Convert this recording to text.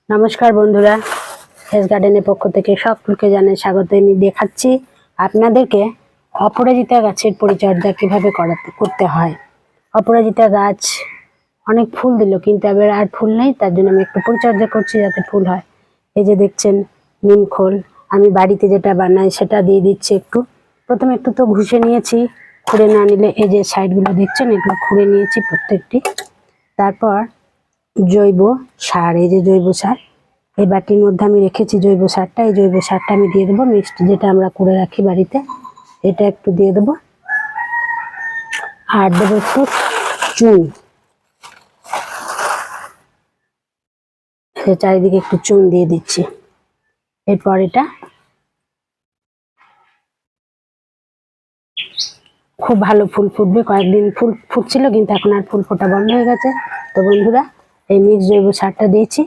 নমস্কার বন্ধুরা, হেজ গার্ডেনের পক্ষ থেকে সকলকে জানাই স্বাগত। আমি দেখাচ্ছি আপনাদেরকে অপরাজিতা গাছের পরিচর্যা কিভাবে করতে হয়। অপরাজিতা গাছ অনেক ফুল দিল, কিন্তু এবার আর ফুল নেই, তার জন্য আমি একটু পরিচর্যা করছি যাতে ফুল হয়। এই যে দেখছেন নিম খোল, আমি বাড়িতে যেটা বানাই সেটা দিয়ে দিচ্ছি। প্রথমে একটু তো ঘুষে নিয়েছি, খুঁড়ে না নিলে এই যে সাইডগুলো দেখছেন এগুলো খুঁড়ে নিয়েছি প্রত্যেকটি। তারপর জৈব সার, এই যে জৈব সার এই বাটির মধ্যে আমি রেখেছি জৈব সারটা। এই জৈব সারটা আমি দিয়ে দেবো, মিক্সড যেটা আমরা করে রাখি বাড়িতে, এটা একটু দিয়ে দেবো। আর দেবো একটু চুন, চারিদিকে একটু চুন দিয়ে দিচ্ছি। এরপর এটা খুব ভালো ফুল ফুটবে। কয়েকদিন ফুল ফুটছিল, কিন্তু এখন আর ফুল ফোটা বন্ধ হয়ে গেছে। তো বন্ধুরা, এই মিক্স জৈব সারটা দিয়েছি,